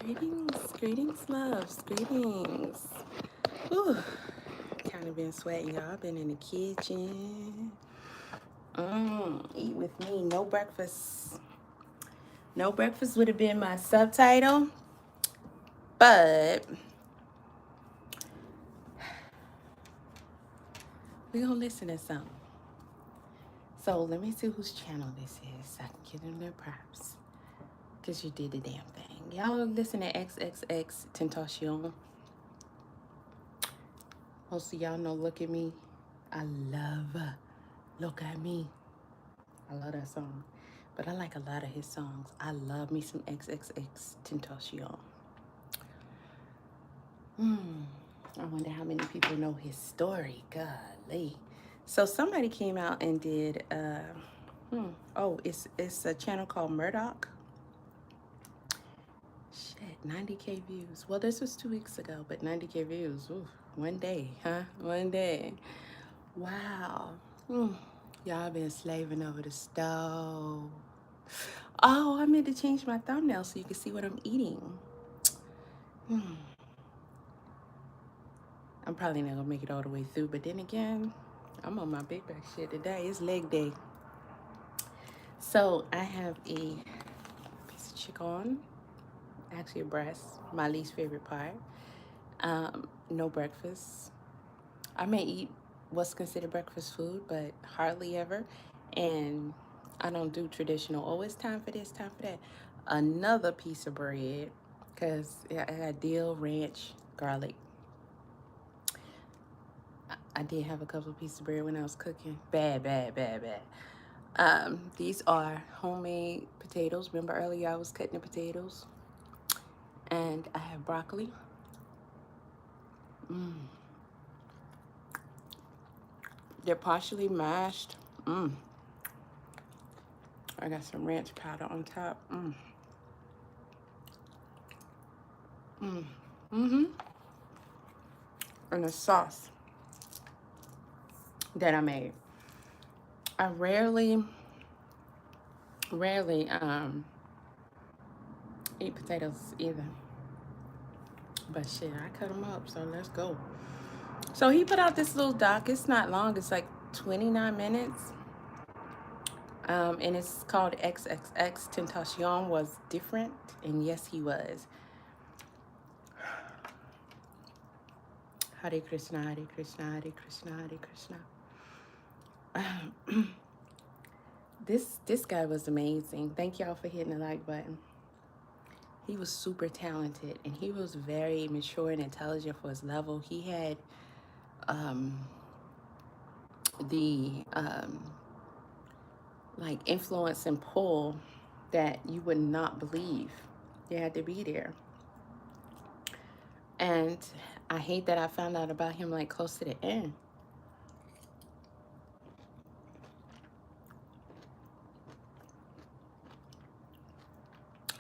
Greetings, loves, greetings. Whew, kind of been sweating, y'all. I've been in the kitchen. Eat with me, no breakfast. No breakfast would have been my subtitle, but we're gonna listen to something. So let me see whose channel this is so I can give them their props. Because you did the damn thing. Y'all listen to XXX Tentacion. Most of y'all know Look at Me. I love Look at Me. I love that song. But I like a lot of his songs. I love me some XXX Tentacion. I wonder how many people know his story. Golly. So somebody came out and did it's a channel called Murdoch. Shit, 90K views. Well, this was 2 weeks ago, but 90K views. Ooh, one day, huh? One day. Wow. Y'all been slaving over the stove. Oh, I meant to change my thumbnail so you can see what I'm eating. I'm probably not gonna make it all the way through, but then again, I'm on my big back shit today. It's leg day. So I have a piece of chicken, actually a breast, my least favorite part. No breakfast. I may eat what's considered breakfast food, but hardly ever. And I don't do traditional, oh, it's time for this, time for that. Another piece of bread, because I got dill, ranch, garlic. I did have a couple of pieces of bread when I was cooking. Bad. These are homemade potatoes. Remember earlier I was cutting the potatoes? And I have broccoli. They're partially mashed. I got some ranch powder on top. And a sauce that I made. I rarely eat potatoes either. But shit, I cut them up, so let's go. So he put out this little doc. It's not long. It's like 29 minutes. And it's called XXX Tentacion was different. And yes, he was. Hare Krishna, Hare Krishna, Hare Krishna, Hare Krishna. This guy was amazing. Thank y'all for hitting the like button. He was super talented, and he was very mature and intelligent for his level. He had like influence and pull that you would not believe. They had to be there. And I hate that I found out about him like close to the end.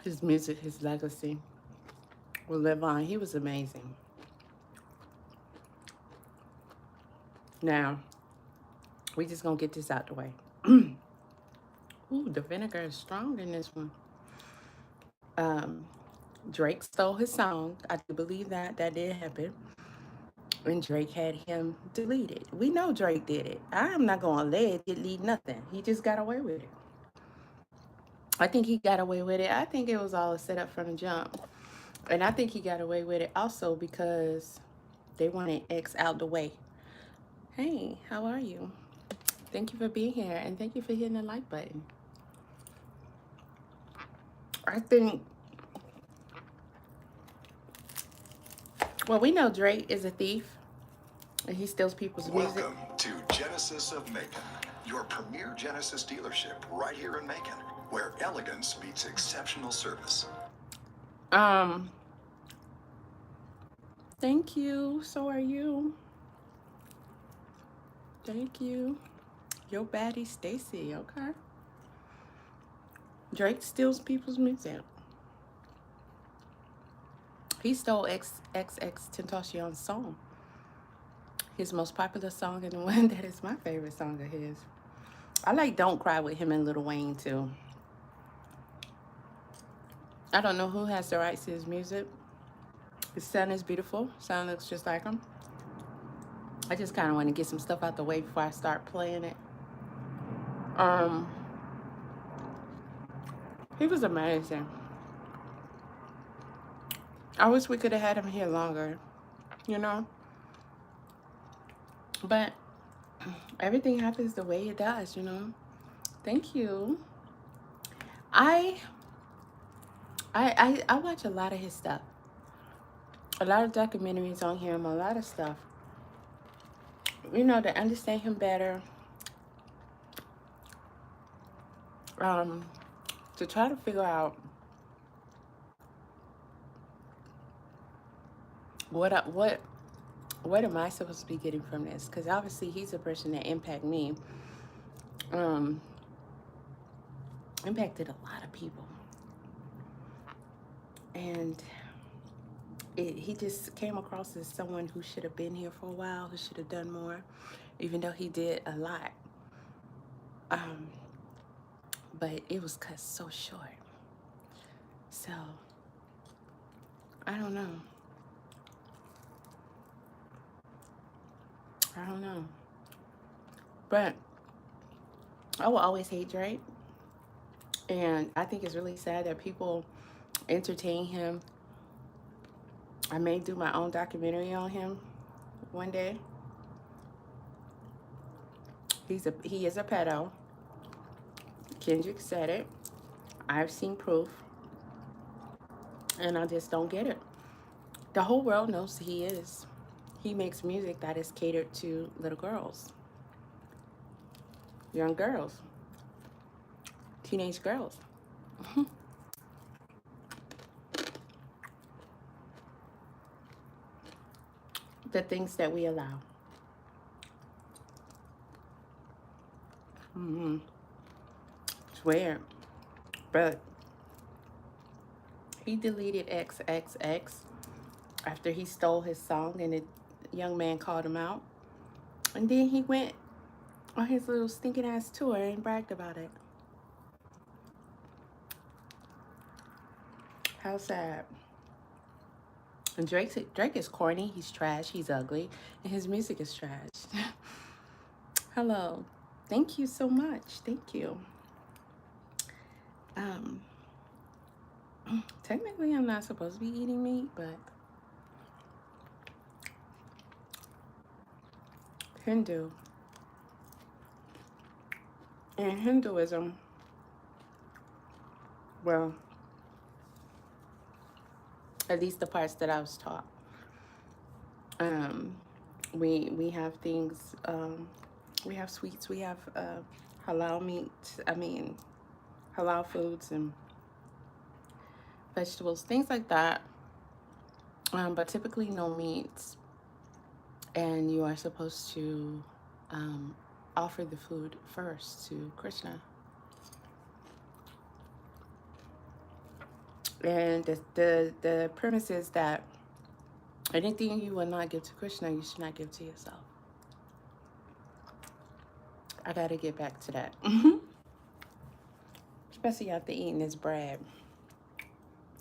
His music, his legacy will live on. He was amazing. Now, we just gonna get this out the way. Ooh, the vinegar is strong in this one. Drake stole his song. I do believe that did happen. And Drake had him deleted. We know Drake did it. I'm not gonna let it delete nothing. He just got away with it. I think he got away with it. I think it was all a setup from the jump. And I think he got away with it also because they wanted X out the way. Hey, how are you? Thank you for being here, and thank you for hitting the like button. I think, well, we know Drake is a thief, and he steals people's music. Welcome to Genesis of Macon, your premier Genesis dealership right here in Macon, where elegance meets exceptional service. Thank you. So are you. Thank you. Your baddie, Stacy. Okay. Drake steals people's music. He stole XXX Tentacion's song. His most popular song, and the one that is my favorite song of his. I like Don't Cry with him and Lil Wayne too. I don't know who has the rights to his music. His son is beautiful. Son looks just like him. I just kind of want to get some stuff out the way before I start playing it. Um, he was amazing. I wish we could have had him here longer, you know. But everything happens the way it does, you know. Thank you. I I watch a lot of his stuff. A lot of documentaries on him, a lot of stuff. You know, to understand him better. Um, to try to figure out what am I supposed to be getting from this? Because obviously he's a person that impacted me. Um, impacted a lot of people. And he just came across as someone who should have been here for a while, who should have done more, even though he did a lot. Um, but it was cut so short. So, I don't know. I don't know. But I will always hate Drake. And I think it's really sad that people entertain him. I may do my own documentary on him one day. He is a pedo. Kendrick said it. I've seen proof. And I just don't get it. The whole world knows he is. He makes music that is catered to little girls. Young girls. Teenage girls. The things that we allow. It's weird. But he deleted XXX after he stole his song and a young man called him out. And then he went on his little stinking ass tour and bragged about it. How sad. And Drake is corny, he's trash, he's ugly, and his music is trash. Hello. Thank you so much. Thank you. Um, technically I'm not supposed to be eating meat, but Hindu. In Hinduism, well, at least the parts that I was taught, we have things, we have sweets, we have halal meat, halal foods and vegetables, things like that, but typically no meats. And you are supposed to offer the food first to Krishna. And the premise is that anything you will not give to Krishna, you should not give to yourself. I gotta get back to that. Especially after eating this bread.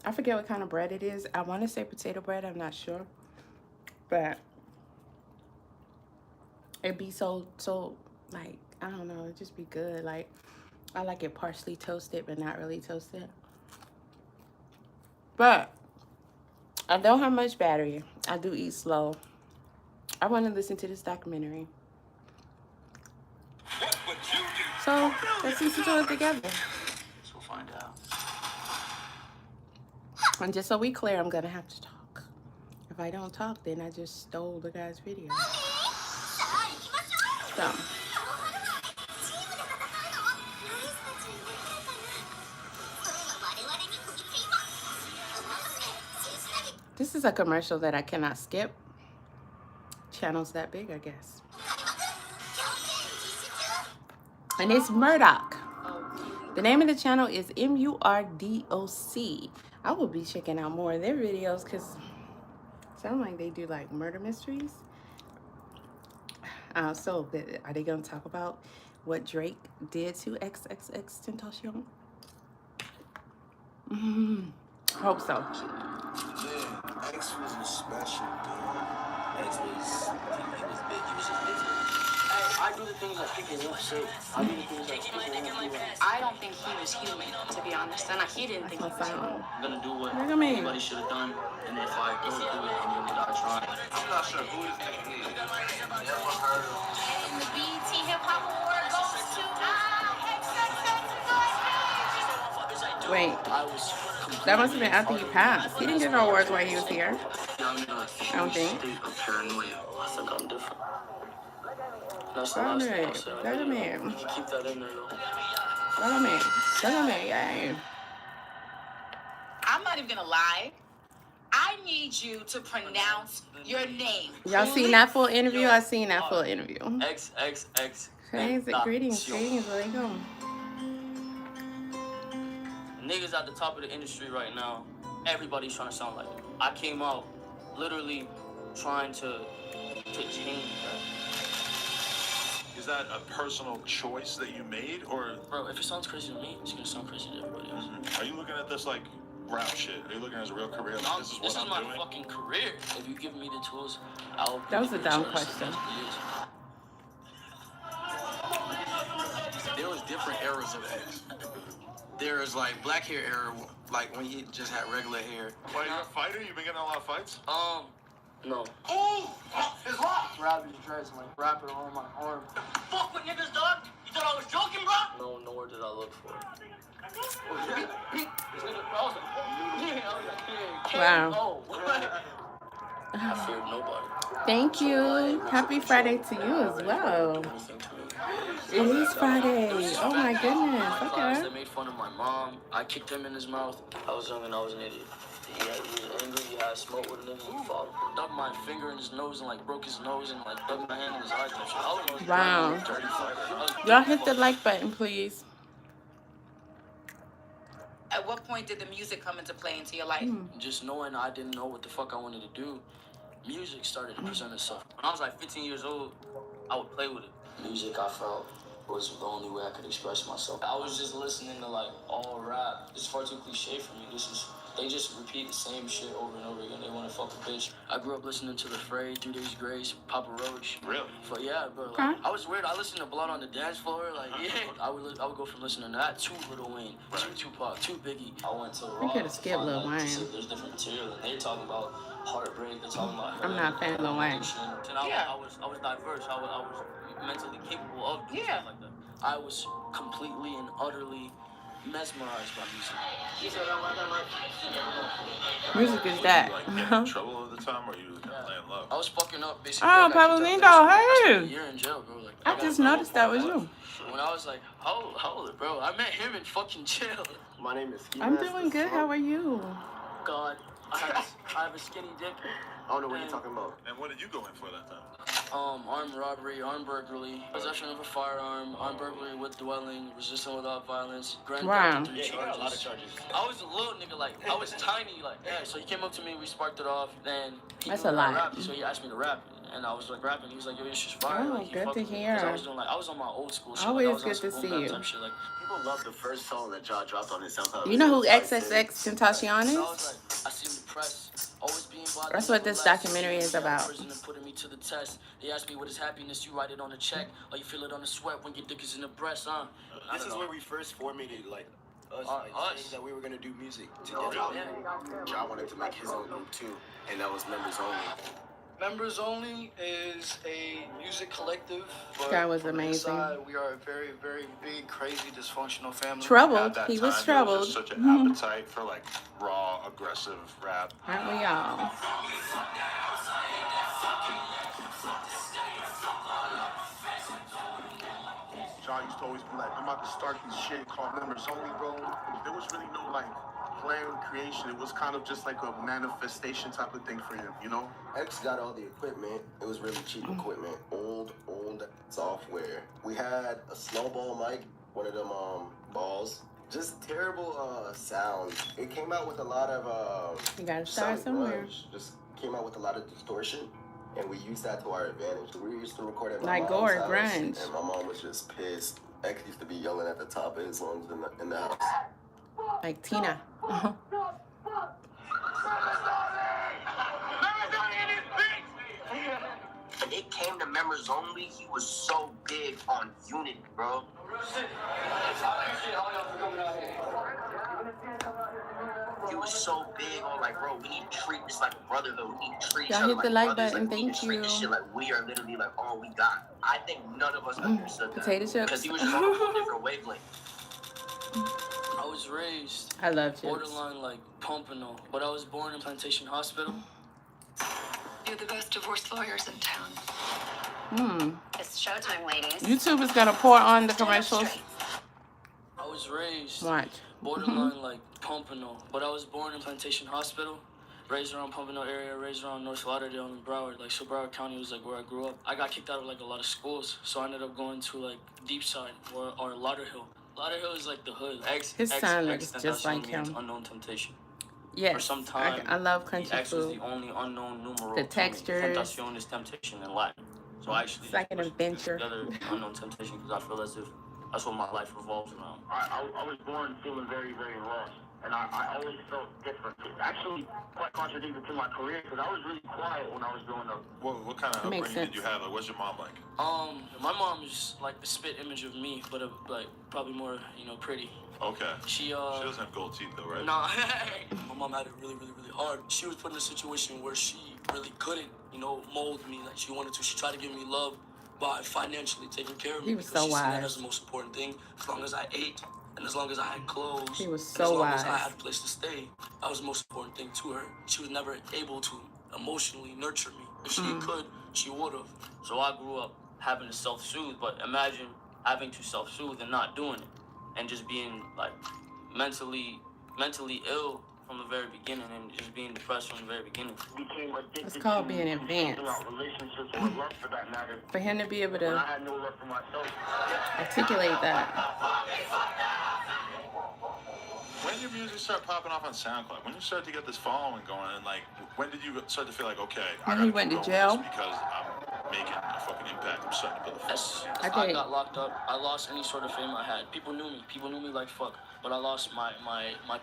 I forget what kind of bread it is. I want to say potato bread. I'm not sure. But it'd be so like, I don't know, it'd just be good. Like, I like it partially toasted, but not really toasted. But I don't have much battery. I do eat slow. I want to listen to this documentary. So let's listen to it together. We'll find out. And just so we clear, I'm gonna have to talk. If I don't talk, then I just stole the guy's video. So this is a commercial that I cannot skip. Channel's that big, I guess. And it's Murdoch. The name of the channel is MURDOC. I will be checking out more of their videos because it sounds like they do like murder mysteries. So are they going to talk about what Drake did to XXX Tentacion? Hope so. Yeah, X was a special dude. X was, he was big. He was just busy. I do the things that people won't say. I do the things that people won't do. I don't think he was human, to be honest. And he didn't think he was human. I'm gonna do what Look at me. anybody should have done, and if I don't do it, I'm gonna die trying. I'm not sure who this nigga is. Never heard of him. And the BET Hip Hop Award goes to Wait, I was that must have been after he passed. He didn't get no awards while he was here. I don't think. State of paranoia. I think I'm different. That's the Look last thing at I'll me. say. Look at me. You can keep that in there, though. Look at me. Look at me. Yay. I'm not even gonna lie. I need you to pronounce your name. Y'all seen that full interview? I seen that full interview. XXX Crazy. Greetings. Tentacion. Greetings. Where they go? Niggas at the top of the industry right now, everybody's trying to sound like me. I came out literally trying to change that. Is that a personal choice that you made, or Bro, if it sounds crazy to me, it's gonna sound crazy to everybody else. are you looking at this like rap shit? Are you looking at it as a real career? Like, this is what I'm my doing? fucking career. If you give me the tools, I'll. That was a dumb Yes. question. There was different eras of X. There was like black hair era, like when he just had regular hair. Why, you're a fighter? You've been getting a lot of fights? No. Oh, his lock. Rapping dreads, like rapper on my arm. Fuck with niggas, dog. You thought I was joking, bro? No, nor did I look for it. Wow. I feared nobody. Thank you. Happy Friday to you as well. Anything to me. It is Friday. Oh my goodness. Class, Okay. they made fun of my mom. I kicked him in his mouth. I was young and I was an idiot. He was angry. He had smoke with a nigga. He fought him. Dug my finger in his nose and like broke his nose and like dug my hand in his eye. I was Wow. a dirty fighter. Y'all hit the like button, please. At what point did the music come into play into your life? Just knowing I didn't know what the fuck I wanted to do, music started to present itself. When I was like 15 years old, I would play with it. Music, I felt, was the only way I could express myself. I was just listening to like all rap. It's far too cliche for me. They just repeat the same shit over and over again. They want to fuck a bitch. I grew up listening to The Fray, 3 Days Grace, Papa Roach. Really? But yeah, bro, like, Huh? I was weird. I listened to Blood on the Dance Floor. Like, yeah, I would go from listening to that to Lil Wayne, to Tupac, to Biggie. I went to Raw. could've skipped to Lil find, like, Wayne. to see if there's different material, and they're talking about heartbreak. They're talking about. I'm not a fan of Lil Wayne. And I was diverse. I was mentally capable of doing Yeah. stuff like that. I was completely and utterly mesmerized by music. Music is Were that. you like getting in trouble all the time, or you playing love? I was fucking up basically. Oh, I got kicked out of Pablito, I spent a hey. year in jail, bro. Like, I just noticed that was you. When I was like, how old, bro? I met him in fucking jail. My name is I'm doing good. How are you? God, I have a skinny dick. I don't know what you're talking about. And what did you go in for that time? Armed robbery, armed burglary, possession of a firearm, armed burglary with dwelling, resisting without violence, grand Wow. theft, and 3 charges. I was a little nigga, like, I was tiny, like, yeah, so he came up to me, we sparked it off, then he That's knew a I lot. rapped, so he asked me to rap, and I was like rapping, he was like, yo, this shit's fire. Oh, like, he good fucked to with me, hear. 'cause I was doing, like, I was on my old school shit. Always like, I was on good to some see boom bap you. type shit, like, People love the first song that y'all dropped on his SoundCloud. You know who XXX Tentacion I is? was like, I seen the press. Always being bothered. That's what this documentary is about. Prison and putting me to the test. They asked me what is happiness. You write it on a check, or you feel it on the sweat when your dick is in the breast, huh? This is where we first formulated, like, us, us. saying that we were gonna do music together. John wanted to make his own group too, and that was members only. Members Only is a music collective. But Guy was on the amazing. inside, we are a very, very big, crazy, dysfunctional family. Troubled. At that He time, was there troubled. just such an appetite for like raw, aggressive rap. Aren't we all? John used to always be like, I'm about to start this shit called Members Only, bro. There was really no like planned creation. It was kind of just like a manifestation type of thing for him, you know? X got all the equipment. It was really cheap equipment. Old software. We had a snowball mic, one of them balls. Just terrible sound. It came out with a lot of You gotta start sound somewhere. grunge. Just came out with a lot of distortion. And we used that to our advantage. We used to record at my Like mom's gore, house, grunge. and my mom was just pissed. X used to be yelling at the top of his lungs in the house. Like Tina. When it came to members only, he was so big on unity, bro. He was so big on like, bro, we need to treat this like a brotherhood. We need to treat each Y'all other hit like the like brothers. button. Like, we need Thank to treat this you. shit like we are literally like all we got. I think none of us understood that. Potato chips. Because he was just on a whole different wavelength. I was raised I love chips. borderline like Pompano, but I was born in Plantation Hospital. You're the best divorce lawyers in town. It's showtime, ladies. YouTube is gonna pour on the commercials. I was raised Watch. borderline like Pompano, but I was born in Plantation Hospital. Raised around Pompano area, raised around North Lauderdale and Broward. Like, so Broward County was like where I grew up. I got kicked out of like a lot of schools, so I ended up going to like Deepside or Lauderhill. Lauderhill is like the hood. His son looks just like means him. Unknown Temptation. For Yes, some time, I love the country X was food. the only unknown numeral. The to me. textures. Tentacion is temptation in Latin. So I actually It's like an put adventure. together Unknown Temptation because I feel as if that's what my life revolves around. I was born feeling very, very lost. And I always felt different. Actually, quite contradicted to my career because I was really quiet when I was growing up. What kind of Makes upbringing did you sense. have? Like, what's your mom like? My mom is like the spit image of me, but like probably more, pretty. Okay. She She doesn't have gold teeth though, right? Nah, my mom had it really, really, really hard. She was put in a situation where she really couldn't, mold me like she wanted to. She tried to give me love by financially taking care of me. He was because so she seen that wise. as the most important thing. As long as I ate and as long as I had clothes, He was and so as long as I wise. had a place to stay, that was the most important thing to her. She was never able to emotionally nurture me. If she could, she would have. So I grew up having to self-soothe, but imagine having to self-soothe and not doing it, and just being like mentally ill from the very beginning, and just being depressed from the very beginning. Became addicted It's called to being advanced. about relationships or love for that matter. For him to be able When I to had no love for myself. articulate that. When did your music start popping off on SoundCloud? When you started to get this following going, and like, when did you start to feel like, okay, I When he gotta went keep to going with jail? this because I'm making a fucking impact. I'm starting to build a As following. I I think- got locked up, I lost any sort of fame I had. People knew me like fuck, but I lost my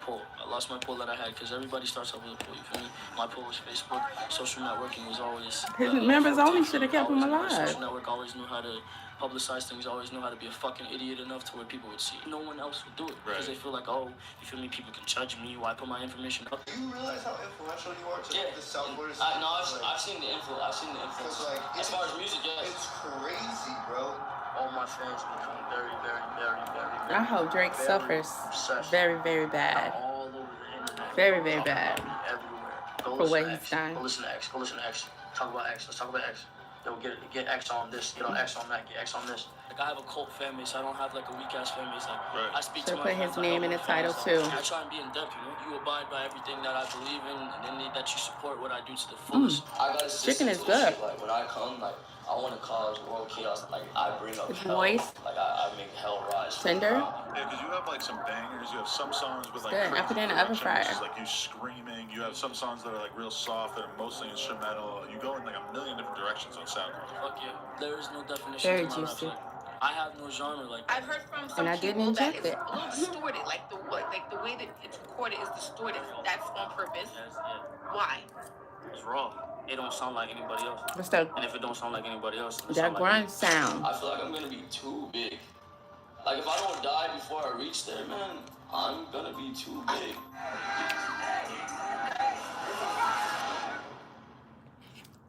pull. I lost my pull that I had because everybody starts off with a pull, you feel me? My pull was Facebook. Social networking was always... His members only should have kept him alive. Social network always knew how to publicize things, always knew how to be a fucking idiot enough to where people would see. No one else would do it because they feel like, oh, you feel me, people can judge me, why put my information up. Do you realize how influential you are to Yeah. the Southwest? I've seen the influence. Like, As far as music, yes. It's crazy, bro. All my fans become very, very, very, very, I hope Drake very suffers obsessed. very, very bad. All over the internet. Very, very bad. Everywhere. Go For listen what to he's X. done. Go listen to X. Go listen to X. Talk about X. Let's talk about X. Yo, get X on this. Get on X on that. Get X on this. Like, I have a cult fan base. I don't have like a weak ass fan base. Like, Right. I speak Should to my put fans his like name I in the want title, fans. too. I try and be in depth. You abide by everything that I believe in, and then that you support what I do to the fullest. I got Chicken is good. Like when I come, like I want to cause world chaos. Like I bring up His hell. voice. Like I make hell rise. from the Tender. ground. Yeah, because you have like some bangers. You have some songs with like Good. I crazy put it in the oven production, which fryer. is like you screaming. You have some songs that are like real soft that are mostly instrumental. You go in like a million different directions on SoundCloud. Fuck yeah. There is no definition Very to my raps. juicy. Like, I have no genre. Like I've heard from some And I didn't people that inject it's it. a little distorted, like the way that it's recorded is distorted. That's on purpose. yes, Why? it's raw. It don't sound like anybody else. What's the And if it don't sound like anybody else, it that sound like grunt me. sound? I feel like I'm gonna be too big. Like if I don't die before I reach there, man, I'm gonna be too big.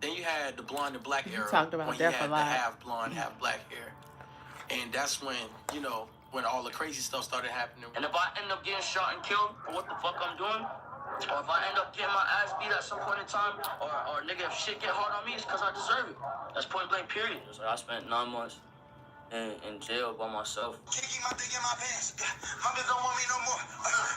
Then you had the blonde and black era. talked about when death you a had lot. the half blonde, half black hair. And that's when, when all the crazy stuff started happening. And if I end up getting shot and killed for what the fuck I'm doing, or if I end up getting my ass beat at some point in time, or nigga, if shit get hard on me, it's because I deserve it. That's point blank, period. So I spent 9 months in jail by myself. Kicking my dick in my pants. My bitch don't want me no more.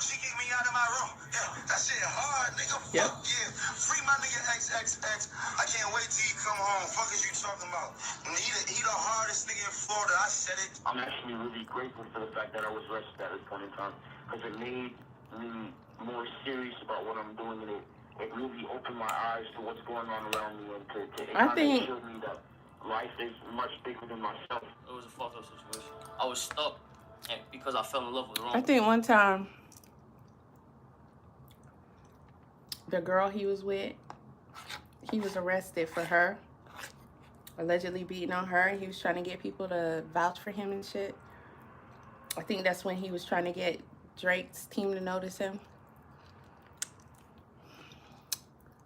She kicked me out of my room. Yeah, that shit hard, nigga. Yep. Fuck yeah. Free my nigga XXX. I can't wait till he come home. Fuck is you talking about? He the hardest nigga in Florida. I said it. I'm actually really grateful for the fact that I was arrested at this point in time. Because it made me more serious about what I'm doing. And it really opened my eyes to what's going on around me. And I think- showed me that life is much bigger than myself. It was a fucked up situation. I was stuck, and because I fell in love with wrong. I think one time the girl he was with, he was arrested for her allegedly beating on her. He was trying to get people to vouch for him and shit. I think that's when he was trying to get Drake's team to notice him.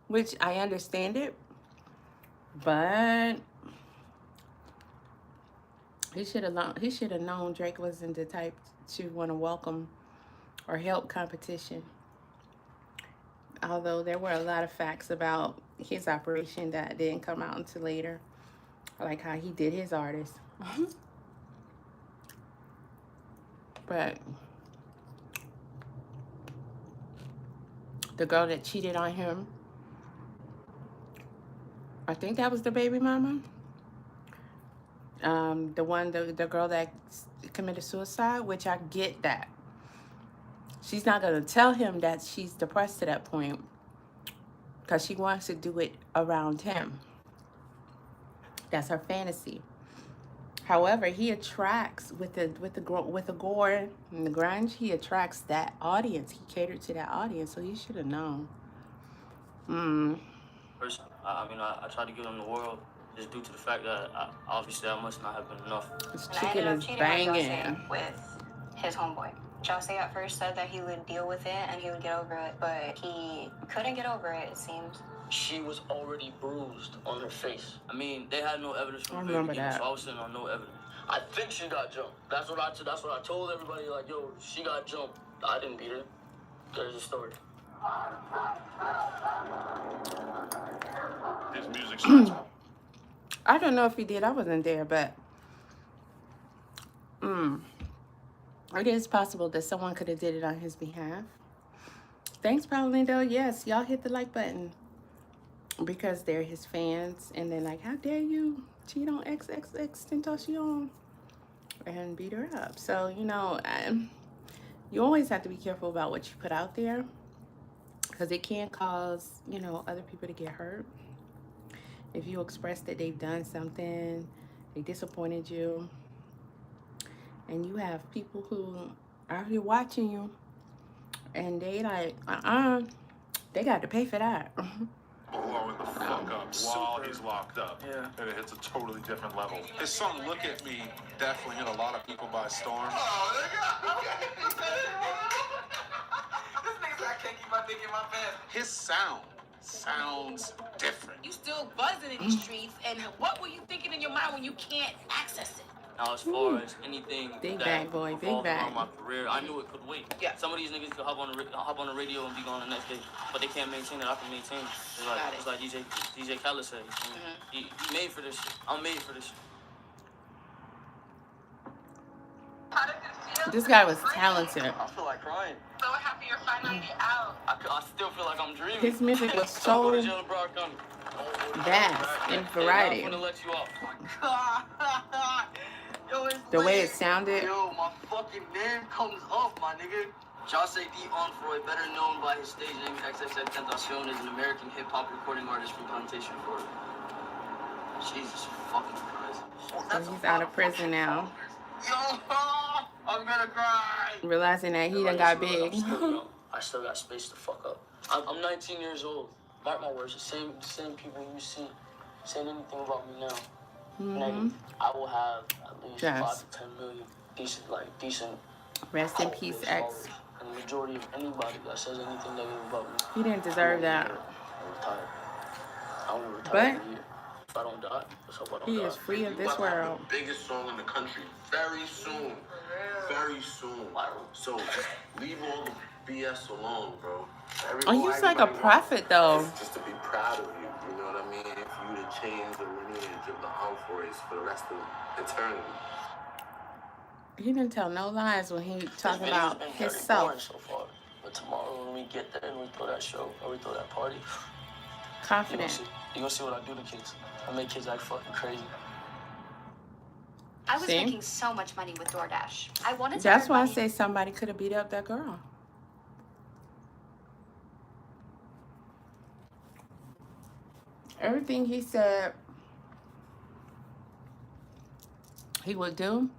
Which I understand it, but he should have known Drake wasn't the type to want to welcome or help competition. Although there were a lot of facts about his operation that didn't come out until later, like how he did his artists. But the girl that cheated on him, I think that was the baby mama. The girl that committed suicide, which I get that. She's not going to tell him that she's depressed to that point because she wants to do it around him. That's her fantasy. However, he attracts with the gore and the grunge. He attracts that audience. He catered to that audience, so he should have known. First, I mean, I tried to give him the world just due to the fact that obviously I must not have been enough. This And I chicken ended up is cheating on banging. Jose with his homeboy. Jose at first said that he would deal with it and he would get over it, but he couldn't get over it, it seems. She was already bruised on her face. I mean, they had no evidence from I the very remember beginning, that. so I was sitting on no evidence. I think she got jumped. That's what I told everybody. Like, yo, she got jumped. I didn't beat her. There's a story. His music starts. I don't know if he did. I wasn't there, but it is possible that someone could have did it on his behalf. Thanks, Paulindo. Yes, y'all hit the like button because they're his fans, and they're like, "How dare you cheat on XXX Tentacion and beat her up?" So you know, you always have to be careful about what you put out there because it can cause other people to get hurt. If you express that they've done something, they disappointed you, and you have people who are here watching you, and they like, they got to pay for that. Blowing the fuck up while he's locked up. Yeah. And it hits a totally different level. His song "Look at Me" definitely hit a lot of people by storm. Oh, nigga. This nigga said I can't keep my dick in my pants. His sounds different. You still buzzing in these streets, and what were you thinking in your mind when you can't access it? Now, as far as anything Big that bag, boy, big revolved bag. around my career, I knew it could wait. Yeah. Some of these niggas could hop on the radio and be gone the next day, but they can't maintain it. I can maintain it. It's like DJ Khaled said. He made for this shit. I'm made for this shit. How does it feel? This guy was talented. I feel like crying. So happy you're finally out. I still feel like I'm dreaming. His music was Go so to jail in Broward County. vast and variety. I'm gonna let you off. Yo, it's The way lit. it sounded. Yo, my fucking name comes up, my nigga. Jose D. Onfroy, better known by his stage name XXX Tentacion, is an American hip-hop recording artist from Plantation, Florida. Jesus fucking Christ. So he's out of prison now, Yo, I'm gonna cry. realizing that he done got big. I still got space to fuck up. I'm 19 years old. Mark my words, the same people you see saying anything about me now. Negative. I will have at least Yes. 5 to 10 million decent. Rest in peace, X. And the majority of anybody that says anything negative about me, He didn't deserve that. I'm retired. I want to retire But every year. If I don't die, let's hope I don't he die. is free of You this about to have world. the biggest song in the country very soon. Very soon. So just leave all the BS alone, bro. Oh, he's like a prophet, though. Just to be proud of you, you know what I mean? If you to change the lineage of the Humphreys for the rest of eternity. He didn't tell no lies when he talked This video's about been very boring himself. so far. But tomorrow when we get there and we throw that show or we throw that party, Confident. you gonna see what I do to kids. I make kids act fucking crazy. I was See? making so much money with DoorDash. I wanted to That's earn why I money. say somebody could have beat up that girl. Everything he said he would do,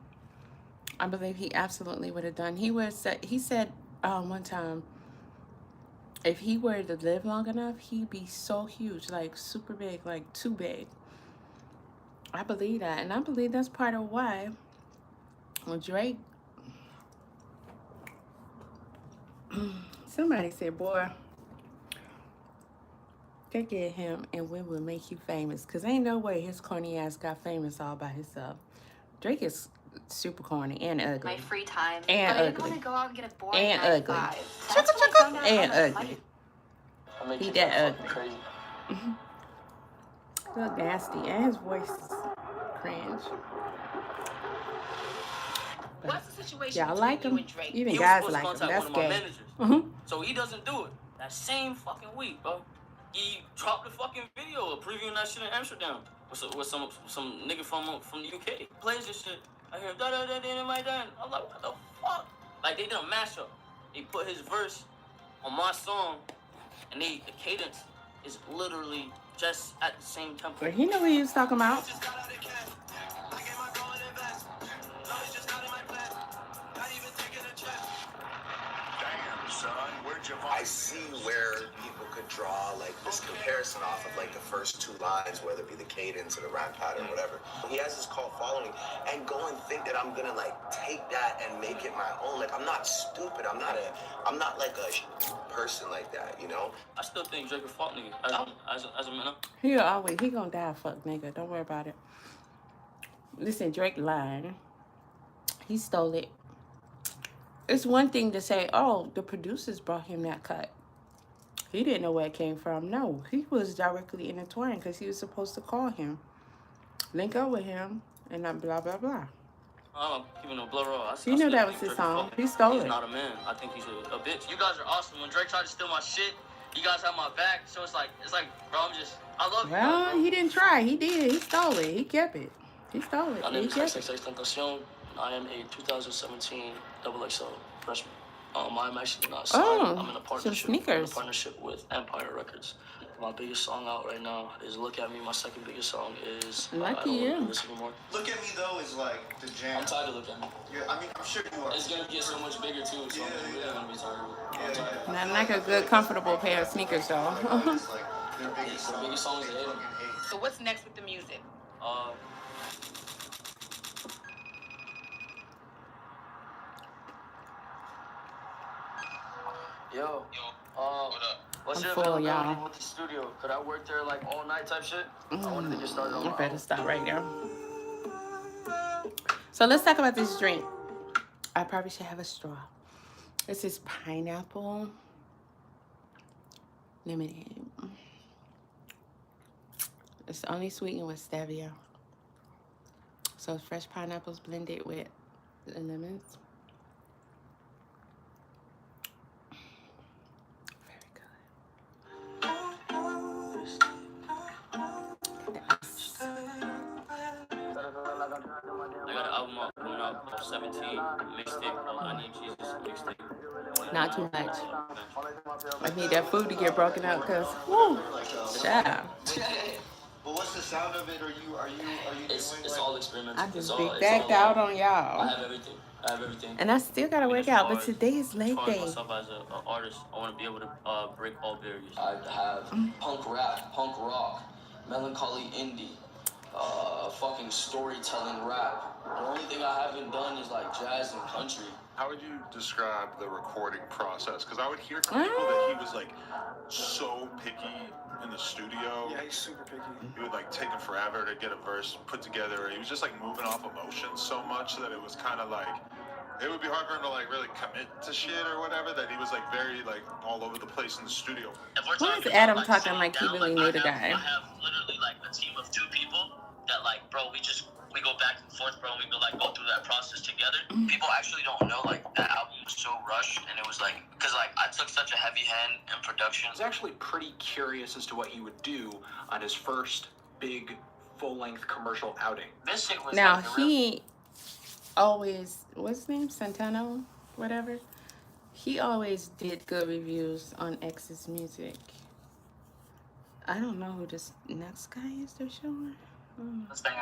I believe he absolutely would have done. He said one time, if he were to live long enough, he'd be so huge, like super big, like too big. I believe that, and I believe that's part of why when Drake. Somebody said, "Boy, they get him, and we will make you famous." Cause ain't no way his corny ass got famous all by himself. Drake is super corny and ugly. My free time. And but I didn't ugly. want to go out and get a boring And 9 to ugly. 5. That's when I found out And how to ugly. fight. He that ugly. Crazy. Look nasty, and his voice is cringe. What's the situation Y'all between like you him? and Drake? Even He was guys supposed like to him. contact That's one of my gay. managers. So he doesn't do it. That same fucking week, bro. He dropped a fucking video of previewing that shit in Amsterdam with some nigga from the UK. Plays this shit. I hear da da da da my dad. I'm like, what the fuck? Like they did a mashup. He put his verse on my song, and the cadence is literally just at the same tempo. But he knew what he was talking about. I see where people could draw like this comparison off of like the first two lines, whether it be the cadence or the rhyme pattern, whatever. He has this cult following, and go and think that I'm gonna like take that and make it my own. Like I'm not stupid. I'm not like a person like that, you know. I still think Drake a fuck nigga as a man. He gonna die, fuck nigga. Don't worry about it. Listen, Drake lying. He stole it. It's one thing to say, oh, the producers brought him that cut. He didn't know where it came from. No, he was directly intertwined because he was supposed to call him, link up with him, and blah, blah, blah. I'm keeping a blur raw. He knew that was his song. He stole it. He's not a man. I think he's a bitch. You guys are awesome. When Drake tried to steal my shit, you guys have my back. So it's like, bro, I love you. Well, he didn't try. He did. He stole it. He kept it. He stole it. My name He is kept XXX it. Tentacion. I am a 2017 XXL freshman. I'm actually not signed. I'm in a partnership. Some sneakers. With Empire Records. My biggest song out right now is "Look at Me." My second biggest song is Lucky I Don't you. Want to Do This Anymore. Look at Me though is like the jam. I'm tired of Look at Me. Yeah, I mean, I'm sure you are. It's gonna get so much bigger too, so I'm really gonna be tired of it. Not like a good, comfortable pair of sneakers, though. It's like their biggest The biggest song is they the fucking hate. So what's next with the music? Yo, what up? What's I'm your full, availability y'all. with the studio? Could I work there like all night type shit? I wanted to get started on I my better own. stop right now. So let's talk about this drink. I probably should have a straw. This is pineapple lemonade. It's only sweetened with stevia. So it's fresh pineapples blended with the lemons. Very good. I got an album out coming out 17 mixtape called I Need Jesus mixtape. Not too much. I need that food to get broken up because, whoo, child. But what's the sound of it? Are you It's doing all experimental. I just It's big all- backed it's all out on y'all. I have everything. And I still gotta work out, but today is leg As far as day. myself as an artist, I want to be able to break all barriers. I have punk rap, punk rock, melancholy indie, fucking storytelling rap. The only thing I haven't done is like jazz and country. How would you describe the recording process? Because I would hear from people that he was like so picky in the studio. Yeah, he's super picky. He would like take him forever to get a verse put together. He was just like moving off emotion so much that it was kind of like it would be hard for him to like really commit to shit or whatever. That he was like very like all over the place in the studio. Why is Adam talking like he really knew the guy? I have literally like a team of 2 people that like, bro, we go back and forth, bro, and we go through that process together. People actually don't know, like, that album was so rushed, and it was like, because like I took such a heavy hand in production. I was actually pretty curious as to what he would do on his first big full-length commercial outing. This shit was Now, like the real- he always, what's his name? Santano? Whatever. He always did good reviews on X's music. I don't know who this next guy is they're showing. This thing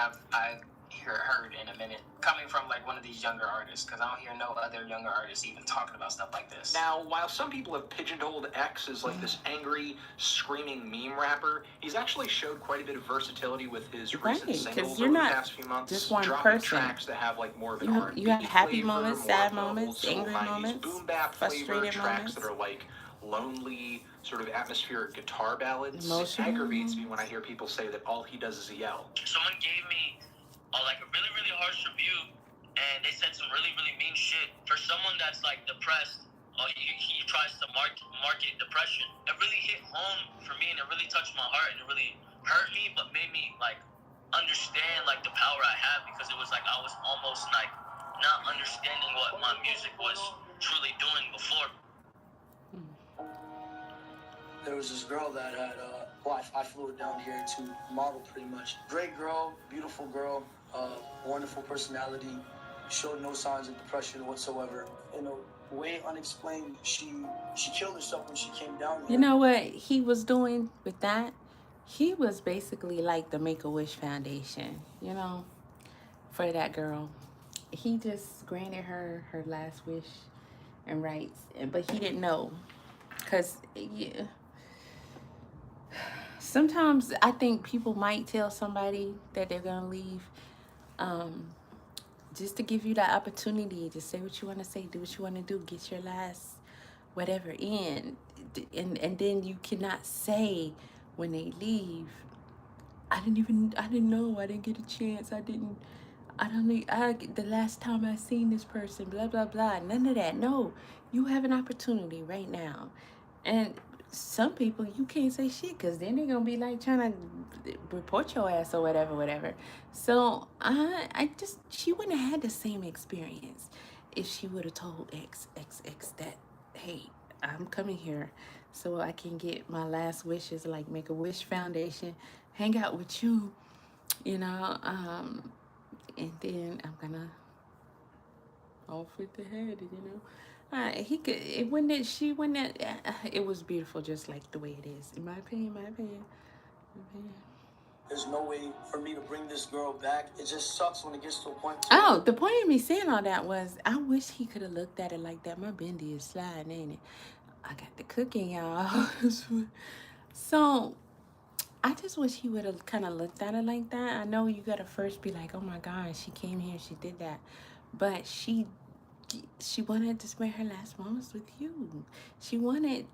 heard in a minute, coming from like one of these younger artists, because I don't hear no other younger artists even talking about stuff like this. Now, while some people have pigeonholed X as like this angry, screaming meme rapper, he's actually showed quite a bit of versatility with his recent singles over the past few months. Just one dropping person. tracks that have like more of an R&B You have happy flavor, moments, more sad of the old moments, school angry 90s moments, boom bap flavor, frustrated tracks moments. that are like lonely, sort of atmospheric guitar ballads. Emotional. It aggravates me when I hear people say that all he does is yell. Someone gave me like a really, really harsh review, and they said some really, really mean shit. For someone that's like depressed, he tries to market depression. It really hit home for me, and it really touched my heart, and it really hurt me, but made me like understand like the power I have, because it was like I was almost like not understanding what my music was truly doing before. There was this girl that had, I flew her down here to model pretty much. Great girl, beautiful girl, wonderful personality, showed no signs of depression whatsoever. In a way unexplained, she killed herself when she came down here. You know what he was doing with that? He was basically like the Make-A-Wish Foundation, you know, for that girl. He just granted her last wish and rights, but he didn't know. Because, yeah, sometimes I think people might tell somebody that they're going to leave just to give you that opportunity to say what you want to say, do what you want to do, get your last whatever in. And then you cannot say when they leave, I didn't know, I didn't get a chance, the last time I seen this person, blah, blah, blah. None of that. No, you have an opportunity right now. And some people, you can't say shit, because then they're going to be like trying to report your ass or whatever. So she wouldn't have had the same experience if she would have told XXX that, hey, I'm coming here so I can get my last wishes, like Make-A-Wish Foundation, hang out with you, you know, and then I'm gonna off with the head, you know. It was beautiful just like the way it is, in my opinion. There's no way for me to bring this girl back. It just sucks when it gets to a point. Oh, the point of me saying all that was, I wish he could have looked at it like that. My bendy is sliding, ain't it? I got the cooking, y'all. So I just wish he would have kind of looked at it like that. I know you gotta first be like, oh my God, she came here, she did that, but she wanted to spend her last moments with you. She wanted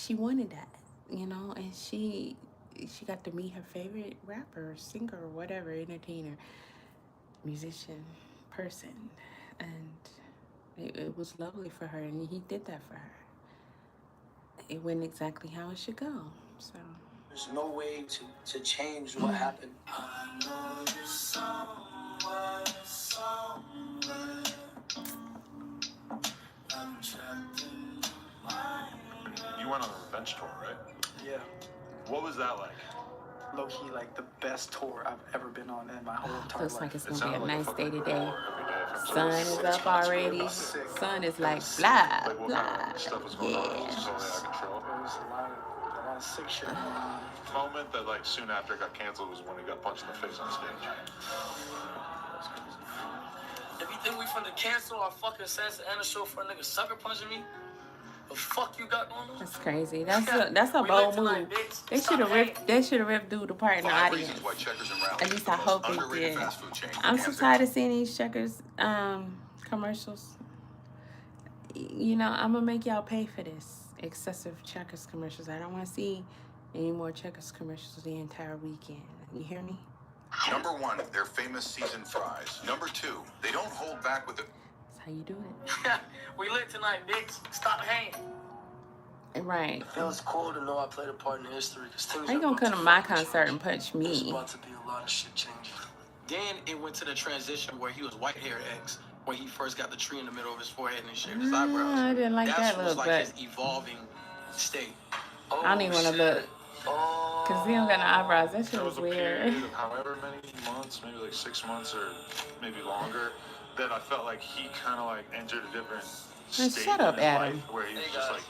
that, you know, and she got to meet her favorite rapper, singer, or whatever, entertainer, musician, person, and it was lovely for her, and he did that for her. It went exactly how it should go. So there's no way to change what happened. I know you're somewhere. I'm trapped in my mind. You went on a revenge tour, right? Yeah. What was that like? Low-key, like the best tour I've ever been on in my whole entire looks life. like it's gonna be a nice day today. Sun Sun is up already. Sun is like blah, Like what blah. kind of stuff was going on? It was just totally out of control. There was a lot of sick shit going on. The moment that like soon after it got canceled was when he got punched in the face on stage. If you think we finna cancel our fucking Sense and the show for a nigga sucker punching me, the fuck you got going on? That's crazy. That's a bold move. They should have ripped dude apart in the audience. At least I hope they did. I'm so tired of seeing these Checkers commercials. You know, I'm gonna make y'all pay for this excessive Checkers commercials. I don't want to see any more Checkers commercials the entire weekend. You hear me? Number one, their famous seasoned fries. Number two, they don't hold back with the... That's how you do it. We lit tonight, bitch. Stop hanging. Right. It feels cool to know I played a part in history. How you gonna come to my concert and punch There's me? about to be a lot of shit changing. Then it went to the transition where he was white hair X, where he first got the tree in the middle of his forehead and shaved his eyebrows. I didn't like that was look, like but his evolving state. I don't even want to look. Cause he don't got no eyebrows. That shit There was was a weird. period of however many months, maybe like 6 months or maybe longer, that I felt like he kind of like entered a different Man, state shut up, in his Adam. life where he was just like,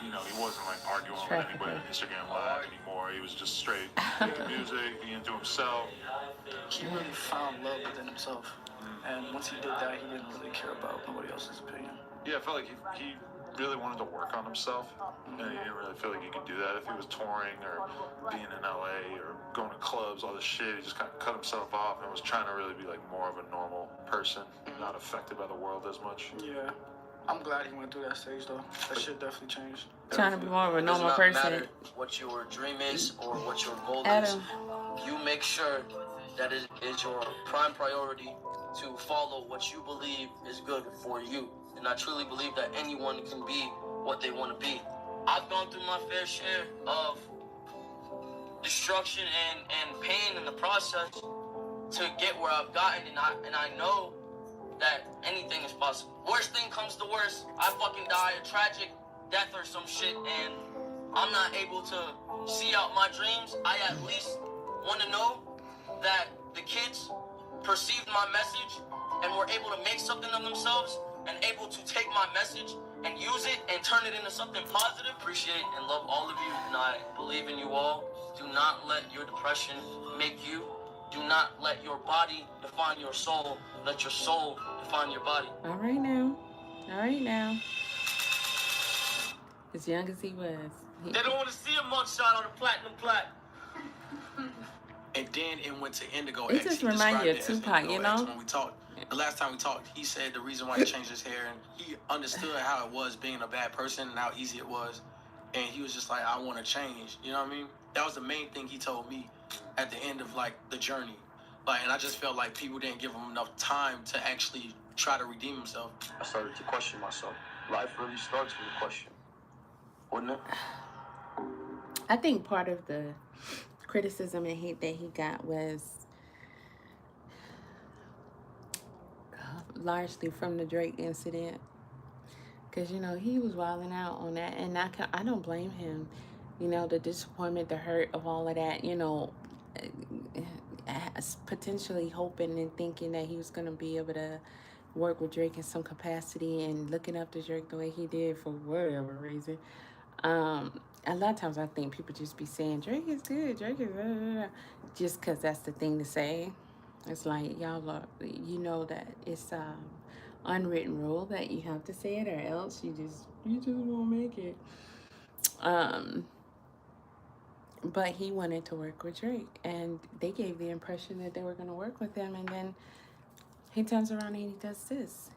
you know, he wasn't like arguing with anybody on Instagram Live anymore. He was just straight into music, being into himself. He really found love within himself. And once he did that, he didn't really care about nobody else's opinion. Yeah, I felt like he really wanted to work on himself, and he didn't really feel like he could do that if he was touring or being in LA or going to clubs, all this shit. He just kind of cut himself off and was trying to really be like more of a normal person, not affected by the world as much. Yeah. I'm glad he went through that stage though. That shit definitely changed. Trying to be more of a normal person. It does not matter what your dream is or what your goal is. You make sure that it is your prime priority to follow what you believe is good for you. And I truly believe that anyone can be what they want to be. I've gone through my fair share of destruction and pain in the process to get where I've gotten, and I know that anything is possible. Worst thing comes to worst, I fucking die a tragic death or some shit, and I'm not able to see out my dreams. I at least want to know that the kids perceived my message and were able to make something of themselves and able to take my message and use it and turn it into something positive. Appreciate and love all of you, and I believe in you all. Do not let your depression make you. Do not let your body define your soul. Let your soul define your body. All right now. All right now. As young as he was. They don't want to see a mugshot on a platinum plaque. And then it went to Indigo It X. just He reminds you of described it as Tupac, Indigo you know? X when we talked. The last time we talked, he said the reason why he changed his hair, and he understood how it was being a bad person and how easy it was. And he was just like, I want to change. You know what I mean? That was the main thing he told me at the end of like the journey. Like, and I just felt like people didn't give him enough time to actually try to redeem himself. I started to question myself. Life really starts with a question, wouldn't it? I think part of the criticism and hate that he got was largely from the Drake incident, because you know he was wilding out on that, and I don't blame him. You know, the disappointment, the hurt of all of that, you know, potentially hoping and thinking that he was going to be able to work with Drake in some capacity, and looking up to Drake the way he did for whatever reason. A lot of times I think people just be saying Drake is good, Drake is blah, blah, blah, just because that's the thing to say. It's like, y'all are, you know that it's unwritten rule that you have to say it, or else you just won't make it. But he wanted to work with Drake, and they gave the impression that they were going to work with him, and then he turns around and he does this.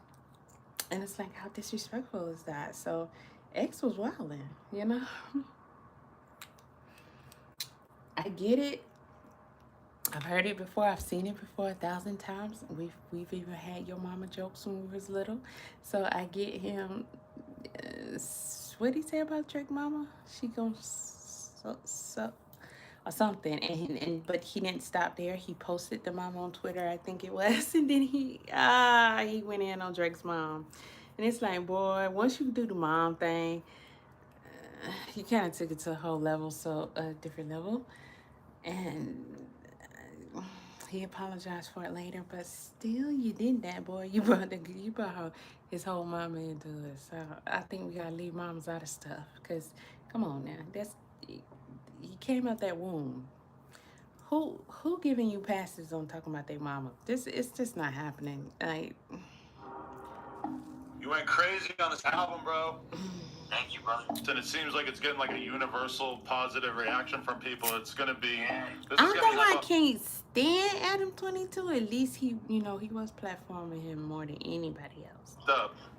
And it's like, how disrespectful is that? So X was wilding, you know? I get it. I've heard it before. I've seen it before 1,000 times. We've even had your mama jokes when we was little. So I get him. What did he say about Drake mama? She gonna so or something. But he didn't stop there. He posted the mama on Twitter, I think it was, and then he went in on Drake's mom. And it's like, boy, once you do the mom thing, he kind of took it to a whole level, so a different level. And he apologized for it later, but still, you did that, boy. You brought his whole mama into it. So I think we gotta leave mamas out of stuff, because come on now, he came out that womb. Who giving you passes on talking about their mama? It's just not happening. Like, you went crazy on this album, bro. Thank you, brother. And it seems like it's getting like a universal positive reaction from people. It's gonna be. I can't stand Adam 22. At least he was platforming him more than anybody else.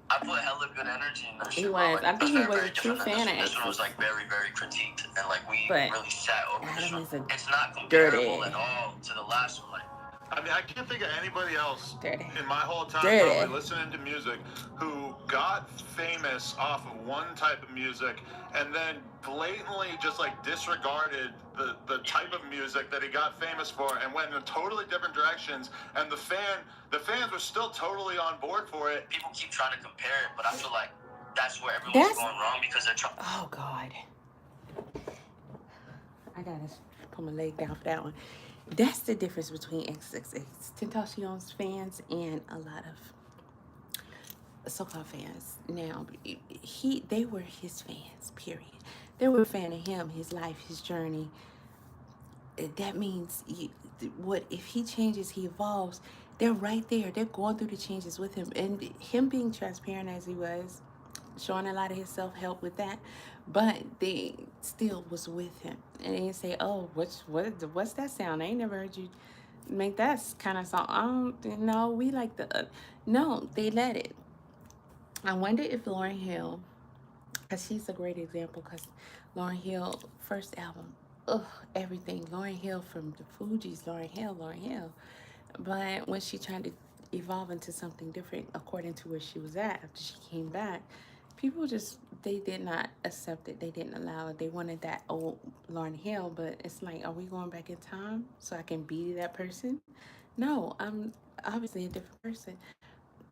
I put hella good energy in that shit. He was. I think he was a true fan of This one was like very, very critiqued, and like we but really sat over Adam this one. is a It's not comparable dirty. at all to the last one. Like, I mean, I can't think of anybody else in my whole time Dirty. probably listening to music who got famous off of one type of music and then blatantly just like disregarded the type of music that he got famous for and went in totally different directions, and the fans were still totally on board for it. people keep trying to compare it, but I feel like that's where everyone's going wrong because they're trying. Oh God, I gotta put my leg down for that one. That's the difference between XXX Tentacion's fans and a lot of so-called fans. Now, they were his fans, period. They were a fan of him, his life, his journey. that means what if he changes, he evolves. They're right there. They're going through the changes with him, and him being transparent as he was, showing a lot of his self-help with that, but they still was with him, and they didn't say, oh, what's that sound? I ain't never heard you make that kind of song. No, we like the no, they let it. I wonder if Lauryn Hill, because she's a great example, because Lauryn Hill first album, ugh, everything Lauryn Hill, from the Fugees, Lauryn Hill, but when she tried to evolve into something different according to where she was at after she came back, people just, they did not accept it. They didn't allow it. They wanted that old Lauryn Hill, but it's like, are we going back in time so I can be that person? No, I'm obviously a different person.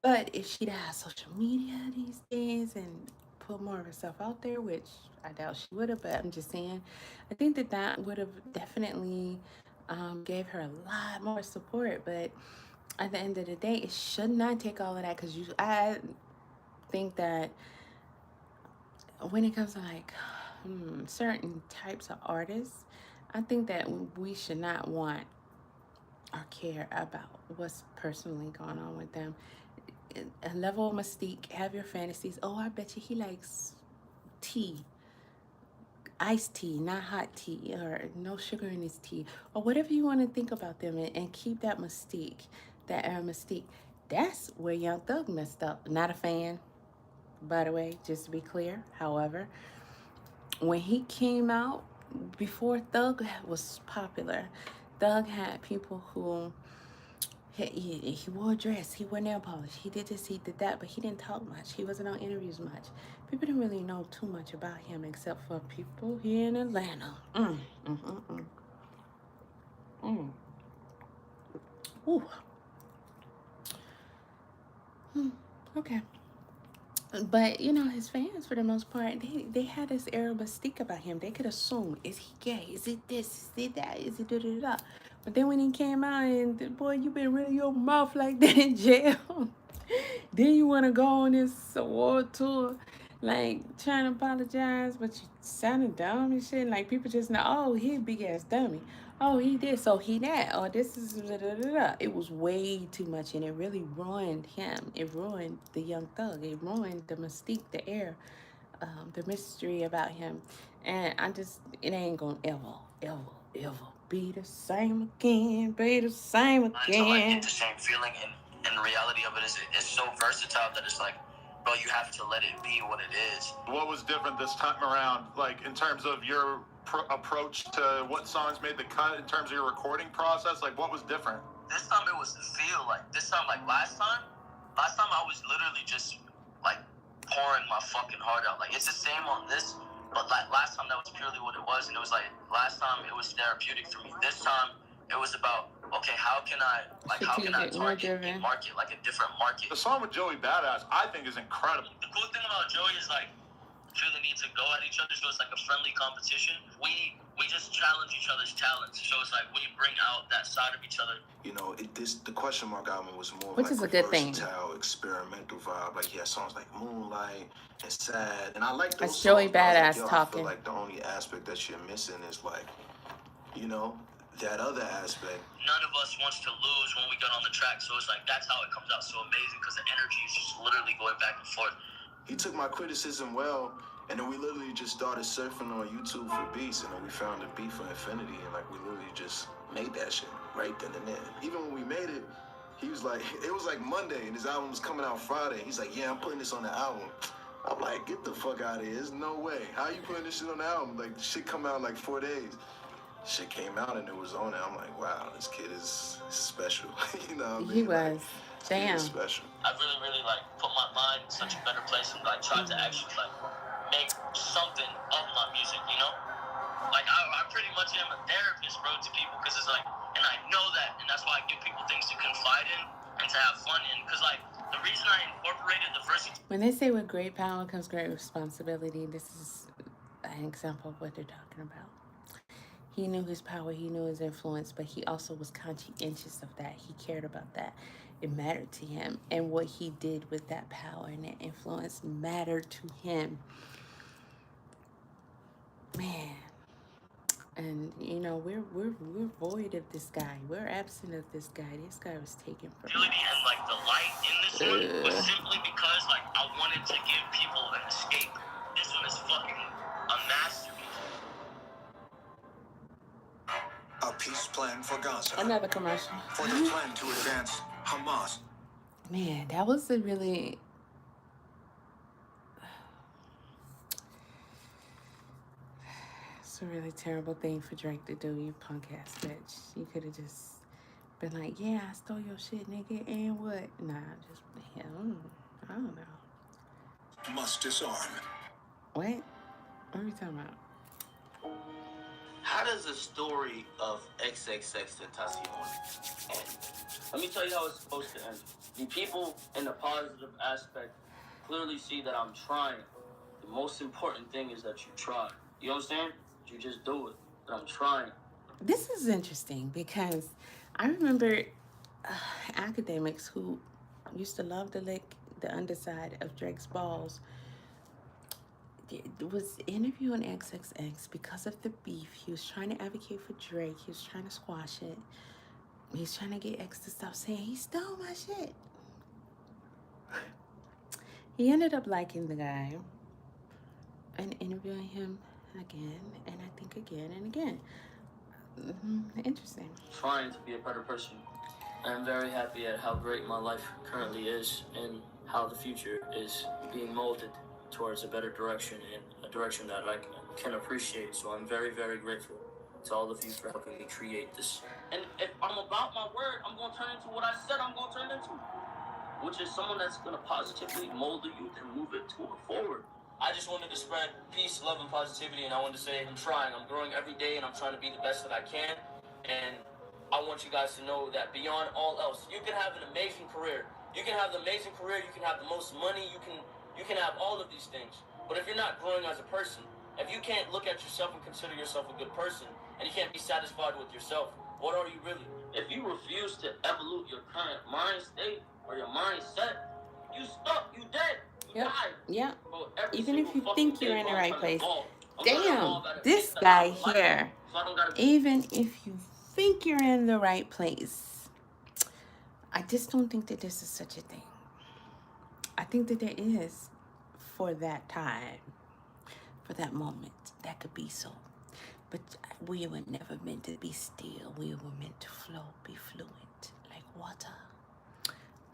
But if she'd have social media these days and put more of herself out there, which I doubt she would have, but I'm just saying, I think that that would have definitely gave her a lot more support. But at the end of the day, it should not take all of that, because I think that when it comes to like certain types of artists, I think that we should not want or care about what's personally going on with them. A level of mystique, have your fantasies. Oh, I bet you he likes tea, iced tea, not hot tea, or no sugar in his tea, or whatever you want to think about them, and keep that mystique, that air mystique. That's where Young Thug messed up. Not a fan, by the way, just to be clear. However, when he came out, before Thug was popular, Thug had people who he wore a dress, he wore nail polish, he did this, he did that, but he didn't talk much. He wasn't on interviews much. People didn't really know too much about him except for people here in Atlanta. Ooh. Okay. But you know, his fans, for the most part, they had this air of mystique about him. They could assume, is he gay? Is it this? Is it that? Is it da da da? But then when he came out and, boy, you been running your mouth like that in jail. Then you want to go on this award tour, like trying to apologize, but you sounding dumb and shit. Like people just know, oh, he a big ass dummy. Oh, he this, so he that. Oh, this is da da da da. It was way too much, and it really ruined him. It ruined the Young Thug. It ruined the mystique, the air, the mystery about him. And it ain't gonna ever be the same again. Be the same To like again. get the same feeling, and the reality of it is it's so versatile that it's like, bro, you have to let it be what it is. What was different this time around, like in terms of your approach to what songs made the cut, in terms of your recording process? Like, what was different? This time it was the feel. Like this time, like last time I was literally just like pouring my fucking heart out. Like it's the same on this, but like last time that was purely what it was, and it was like last time it was therapeutic for me. This time it was about, okay, how can I target a market, like a different market? The song with Joey Badass, I think, is incredible. The cool thing about Joey is like, really need to go at each other, so it's like a friendly competition. We just challenge each other's talents, so it's like we bring out that side of each other. You know, the question mark album was more Which like is a good thing. versatile, experimental vibe. Like he had songs like Moonlight and Sad, and I like those That's Joey songs, but I Badass was like, yo, I talking. feel like the only aspect that you're missing is like, you know, that other aspect. None of us wants to lose when we get on the track, so it's like that's how it comes out so amazing, because the energy is just literally going back and forth. He took my criticism well, and then we literally just started surfing on YouTube for beats, and then we found a beat for Infinity, and like we literally just made that shit right then and there. Even when we made it, he was like, it was like Monday, and his album was coming out Friday. He's like, yeah, I'm putting this on the album. I'm like, get the fuck out of here. There's no way. How you putting this shit on the album? Like, shit come out in like 4 days. Shit came out and it was on it. I'm like, wow, this kid is special. You know what I mean? He was. Like, Damn. Special. I really like put my mind in such a better place and like try to actually like make something of my music, you know? Like I pretty much am a therapist, bro, to people, because it's like, and I know that, and that's why I give people things to confide in and to have fun in, because like the reason I incorporated the versatility. When they say with great power comes great responsibility, this is an example of what they're talking about. He knew his power, he knew his influence, but he also was conscientious of that. He cared about that. It mattered to him. And what he did with that power and that influence mattered to him. Man, And you know, we're void of this guy. We're absent of this guy. This guy was taken from us. And like the light in this one was simply because like I wanted to give people an escape. This one is fucking a masterpiece. A peace plan for Gaza. Another commercial. For the plan to advance Hamas. Man, that was a really... It's a really terrible thing for Drake to do, you punk ass bitch. You could have just been like, yeah, I stole your shit, nigga, and what? Nah, just, I don't know. Must disarm. What? What are we talking about? How does the story of XXX Tentacion end? Let me tell you how it's supposed to end. The people in the positive aspect clearly see that I'm trying. The most important thing is that you try. You understand? You just do it. That I'm trying. This is interesting because I remember academics who used to love to lick the underside of Drake's balls was interviewing XXX because of the beef. He was trying to advocate for Drake. He was trying to squash it. He's trying to get X to stop saying he stole my shit. He ended up liking the guy and interviewing him again, and I think again and again. Interesting. Trying to be a better person. I'm very happy at how great my life currently is and how the future is being molded towards a better direction and a direction that I can appreciate. So I'm very, very grateful to all of you for helping me create this. And if I'm about my word, I'm going to turn into what I said I'm going to turn into, which is someone that's going to positively mold the youth and move it forward. I just wanted to spread peace, love, and positivity, and I wanted to say I'm trying. I'm growing every day, and I'm trying to be the best that I can. And I want you guys to know that beyond all else, you can have an amazing career. You can have the amazing career. You can have the most money. You can have all of these things. But if you're not growing as a person, if you can't look at yourself and consider yourself a good person, and you can't be satisfied with yourself, what are you really? If you refuse to evolve your current mind state or your mindset, you stuck. You dead. Yep. Yeah. Even if you think you're in the right place. Damn, this guy here. Even if you think you're in the right place, I just don't think that this is such a thing. I think that there is for that time, for that moment, that could be so. But we were never meant to be still. We were meant to flow, be fluent, like water.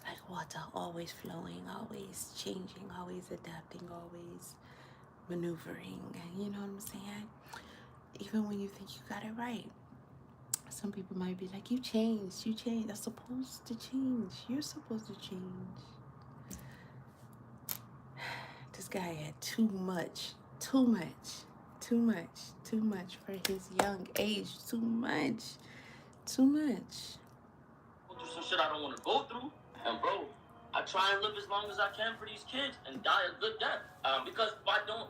Like water, always flowing, always changing, always adapting, always maneuvering. You know what I'm saying? Even when you think you got it right. Some people might be like, you changed. I'm supposed to change. You're supposed to change. This guy had too much for his young age. Too much. Go through some shit I don't want to go through. And bro, I try and live as long as I can for these kids and die a good death. Because if I don't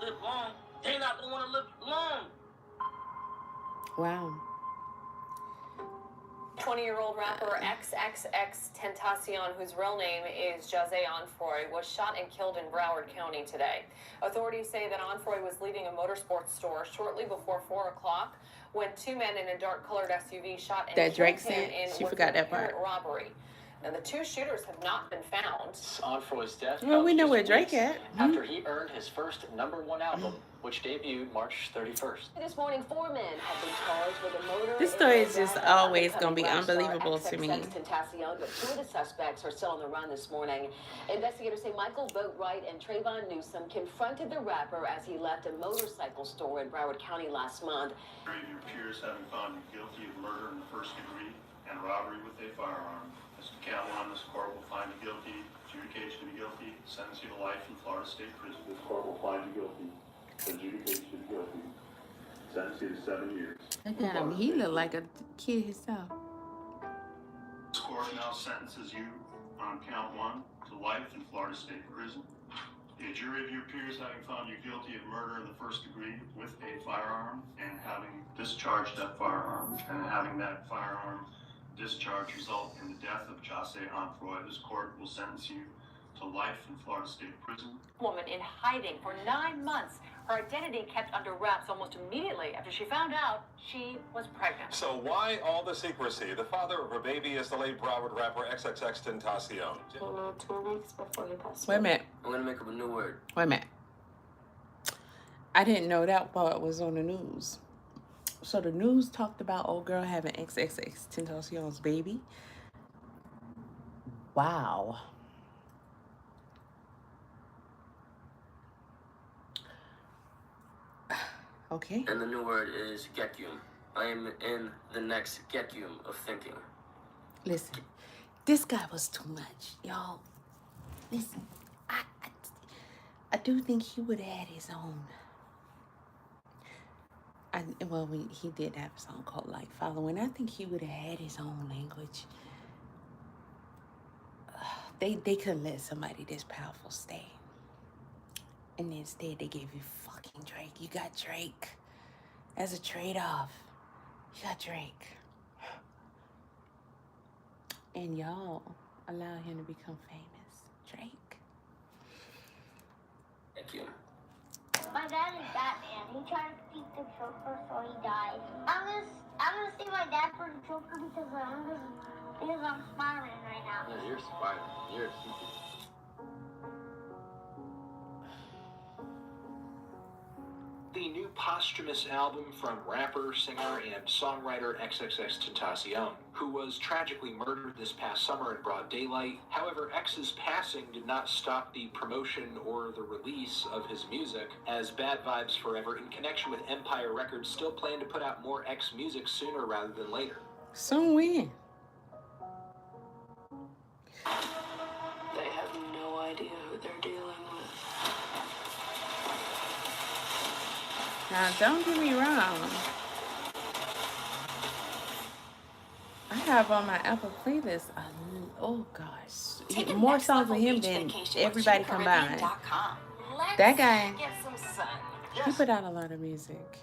live long, they not gonna want to live long. Wow. 20-year-old rapper XXX Tentacion, whose real name is Jose Onfroy, was shot and killed in Broward County today. Authorities say that Onfroy was leaving a motorsports store shortly before 4 o'clock when two men in a dark-colored SUV shot and killed him in she forgot that part. Robbery. And the two shooters have not been found. Onfroy's death well, we know where Drake at. After he earned his first #1 album, which debuted March 31st. This morning, 4 men have been charged with a motor. This story is just always going to be unbelievable to me. Tentacion, but 2 of the suspects are still on the run this morning. Investigators say Michael Boatwright and Trayvon Newsom confronted the rapper as he left a motorcycle store in Broward County last month. Your peers having found you guilty of murder in the first degree and robbery with a firearm. As to count 1, this court will find you guilty, adjudicate you to be guilty, sentence you to life in Florida State Prison. This court will find you guilty, adjudicate you to be guilty, sentence you to 7 years. Look at him. He looked like a kid himself. This court now sentences you on count 1 to life in Florida State Prison. The jury of your peers having found you guilty of murder in the first degree with a firearm and having discharged that firearm and having that firearm discharge result in the death of Jose Onfroy, this court will sentence you to life in Florida State Prison. Woman in hiding for 9 months Her identity kept under wraps almost immediately after she found out she was pregnant. So why all the secrecy? The father of her baby is the late Broward rapper XXX Tentacion. 2 weeks before he passed Wait a minute. I'm gonna make up a new word. Wait a minute. I didn't know that part was on the news. So the news talked about old girl having XXX Tentacion's baby. Wow. Okay. And the new word is gekyum. I am in the next gekyum of thinking. Listen, this guy was too much, y'all. Listen, I do think he would have had his own. He did have a song called Like Following. I think he would have had his own language. They couldn't let somebody this powerful stay. And instead they gave you fucking Drake. You got Drake as a trade-off. You got Drake. And y'all allow him to become famous. Drake. Thank you. My dad is Batman. He tried to beat the Joker, so he died. I'm gonna see my dad for the Joker because I'm Spider-Man right now. Yeah, you're Spider-Man. You're a super. The new posthumous album from rapper, singer, and songwriter XXX Tentacion, who was tragically murdered this past summer in broad daylight. However, X's passing did not stop the promotion or the release of his music, as Bad Vibes Forever, in connection with Empire Records, still plan to put out more X music sooner rather than later. So when? They have no idea who they're dealing with. Now, don't get me wrong. I have on my Apple playlist, oh gosh, more songs of him than everybody combined. That guy, he put out a lot of music.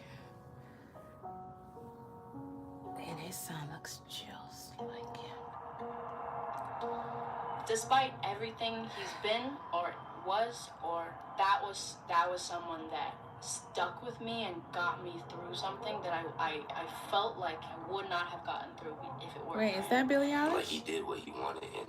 And his son looks just like him. Despite everything he's been or was, or that was someone that stuck with me and got me through something that I felt like I would not have gotten through if it weren't. Wait, is that Billie Eilish? Like, he did what he wanted and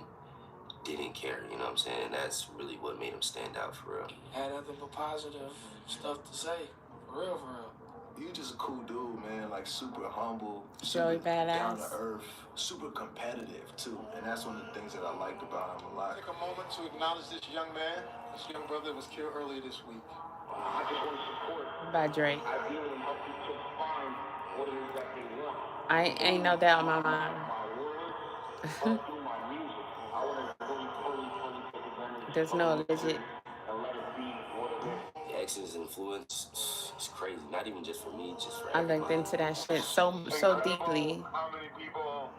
didn't care, you know what I'm saying? And that's really what made him stand out for real. Had nothing but positive stuff to say. For real, for real. You just a cool dude, man. Like, super humble, Joey super badass, down to earth, super competitive too. And that's one of the things that I liked about him a lot. Take a moment to acknowledge this young man. This young brother was killed earlier this week. I just want to support. By Drake. I really want to help you to find what it is that they want. I ain't no doubt in my mind. There's no legit. X's influence is crazy. Not even just for me, just for I everybody. looked into that shit so deeply. How many people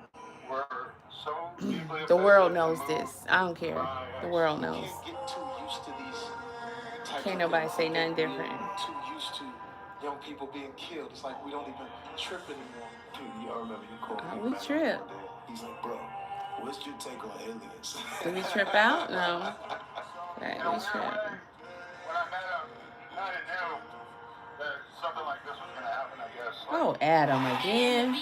were so deeply The world knows this. I don't care. The world knows. Get too used to these types Can't of nobody things. say nothing different. Too used to young people being killed. It's like we don't even trip anymore. Dude, y'all remember he called me We back trip. one day. He's like, bro, what's your take on aliens? Do we trip out? No. Right, we trip. When I met him, I didn't know that something like this was going to happen, I guess. Oh, Adam again.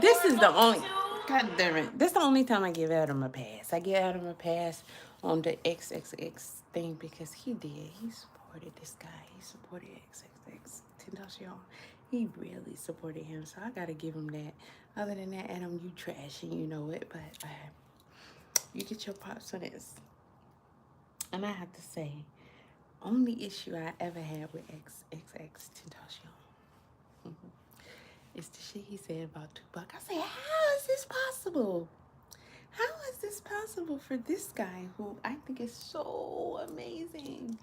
This is the only. God damn it. This is the only time I give Adam a pass. I give Adam a pass on the XXX thing because he did. He supported this guy. He supported XXX Tentacion. He really supported him. So I got to give him that. Other than that, Adam, you trash and you know it. But you get your props on this. And I have to say, only issue I ever had with XXX Tentacion is the shit he said about Tupac. I say, how is this possible? How is this possible for this guy who I think is so amazing?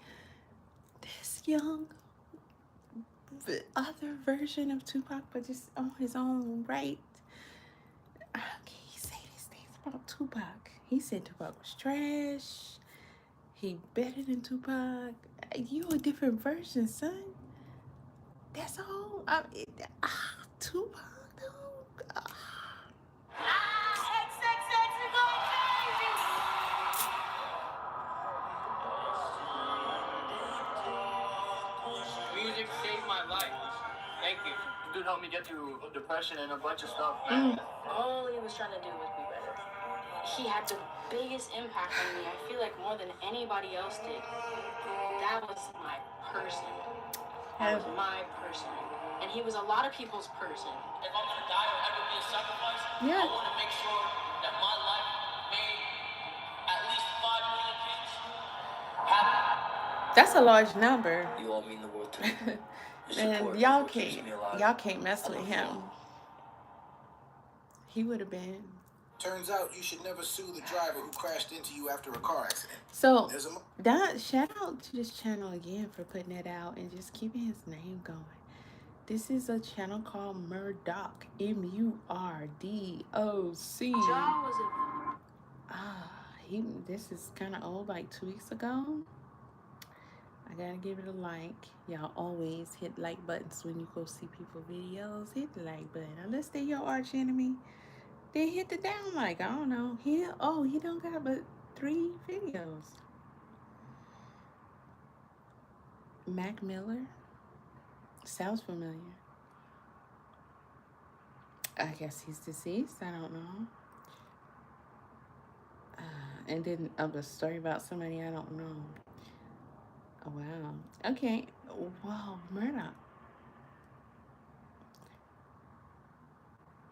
This young, other version of Tupac, but just on his own right. How can he say these things about Tupac? He said Tupac was trash. He better than Tupac. You a different version, son. That's all. Tupac, though. through depression and a bunch of stuff. All he was trying to do was be better. He had the biggest impact on me. I feel like more than anybody else did. That was my person. That was my person. And he was a lot of people's person. If I'm gonna die or ever be a sacrifice, Yeah. I want to make sure that my life made at least 5 million kids happy. That's a large number. You all mean the world to me. And y'all can't mess with him. He would have been. Turns out you should never sue the driver who crashed into you after a car accident. So that shout out to this channel again for putting it out and just keeping his name going. This is a channel called Murdoch, M-U-R-D-O-C. This is kind of old, like 2 weeks ago. I gotta give it a like. Y'all always hit like buttons when you go see people videos. Hit the like button unless they're your arch enemy. Then hit the down like. I don't know. He don't got but 3 videos. Mac Miller. Sounds familiar. I guess he's deceased. I don't know. And then a story about somebody I don't know. Oh, wow. Okay. Wow, Murdoch.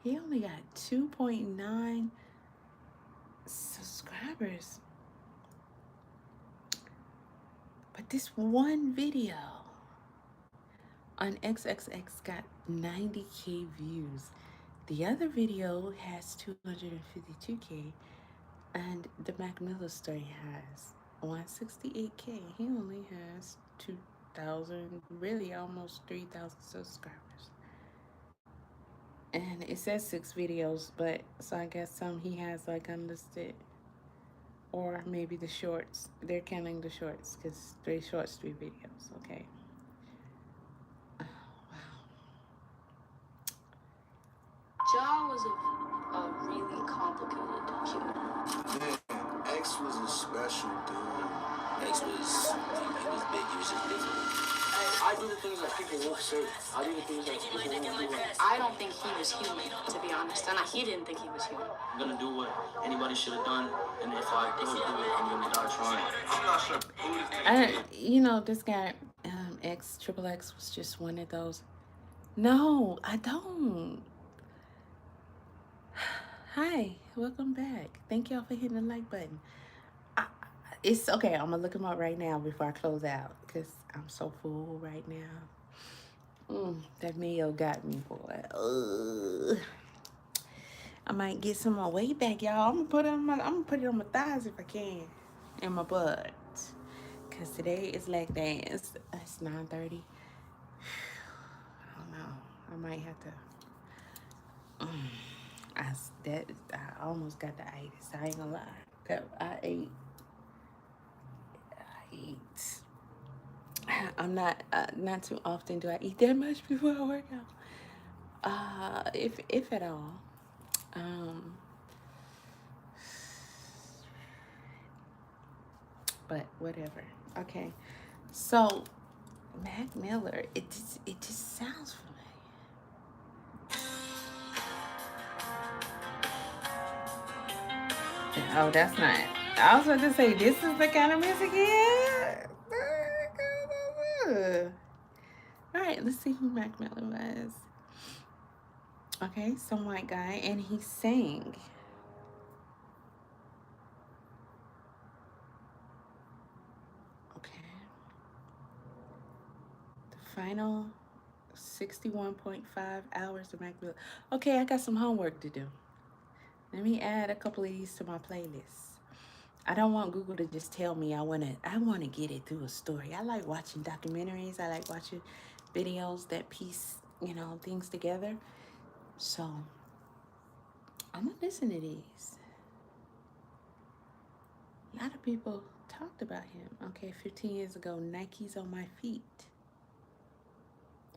He only got 2.9 subscribers. But this one video on XXX got 90K views. The other video has 252K. And the Mac Miller story has 168K. He only has 2,000, really almost 3,000 subscribers. And it says 6 videos, but so I guess some he has like unlisted. Or maybe the shorts. They're counting the shorts because 3 shorts, 3 videos. Okay. Oh, wow. Ja was a really complicated human. Man, X was a special dude. X was, he was big, he was just different. I do the things that people won't say. I do the things that people won't do. I don't think he was human, to be honest. And he didn't think he was human. I'm gonna do what anybody should have done, and if I don't do it, I'm gonna die trying. I'm not sure. You know, this guy, XXX was just one of those. No, I don't. Hi, welcome back. Thank y'all for hitting the like button. It's okay. I'm gonna look him up right now before I close out because I'm so full right now. That meal got me, boy. I might get some more weight back, y'all. I'm gonna put it on my thighs if I can, and my butt. Cause today is leg day. It's 9:30. I don't know. I might have to. I almost got the itis. I ain't gonna lie. I ate. I'm not too often do I eat that much before I work out. If at all. But whatever. Okay. So Mac Miller, it just sounds familiar. Oh, that's not. I was about to say, this is the kind of music he had. All right, let's see who Mac Miller was. Okay, some white guy, and he sang. Okay. The final 61.5 hours of Mac Miller. Okay, I got some homework to do. Let me add a couple of these to my playlist. I don't want Google to just tell me I wanna get it through a story. I like watching documentaries. I like watching videos that piece, things together. So I'm gonna listen to these. A lot of people talked about him. Okay, 15 years ago, Nike's on my feet.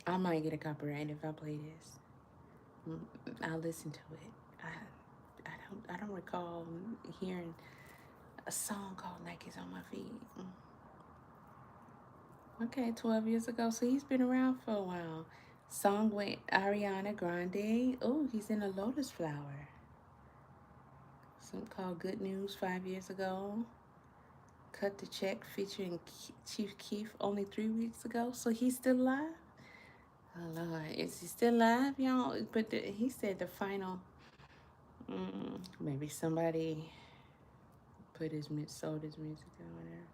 I might get a copyright if I play this. I'll listen to it. I don't recall hearing a song called Nike's on my feet. Okay, 12 years ago. So he's been around for a while. Song with Ariana Grande. Oh, he's in a lotus flower. Something called Good News 5 years ago. Cut the Check featuring Chief Keef only 3 weeks ago. So he's still alive? Oh Lord, is he still alive, y'all? But he said the final. Maybe somebody sold his music or whatever.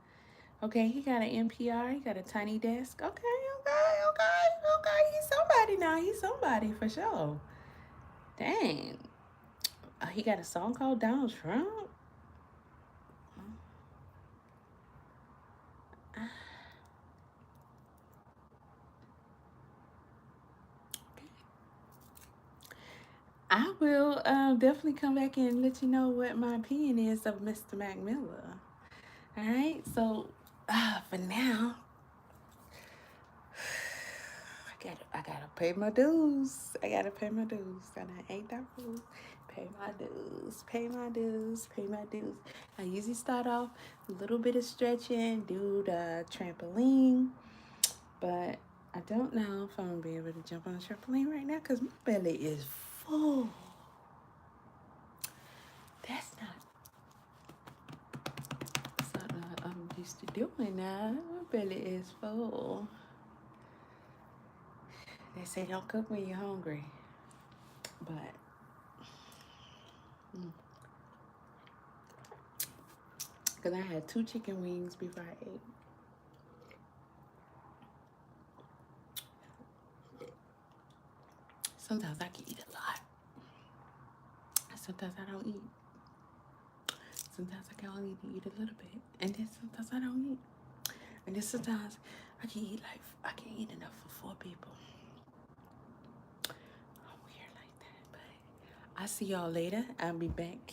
Okay, he got an NPR. He got a tiny desk. Okay. He's somebody now. He's somebody for sure. Dang. He got a song called Donald Trump. I will definitely come back and let you know what my opinion is of Mr. Mac Miller. All right, so for now, I gotta pay my dues. I done ate that food. Pay my dues. I usually start off a little bit of stretching, do the trampoline, but I don't know if I'm gonna be able to jump on the trampoline right now because my belly is full. That's not something I'm used to doing now. My belly is full. They say don't cook when you're hungry, but because I had 2 chicken wings before I ate. Sometimes I can eat a lot. Sometimes I don't eat. Sometimes I can only eat a little bit, and then sometimes I don't eat. And then sometimes I can eat enough for 4 people. I'm weird like that, but I'll see y'all later. I'll be back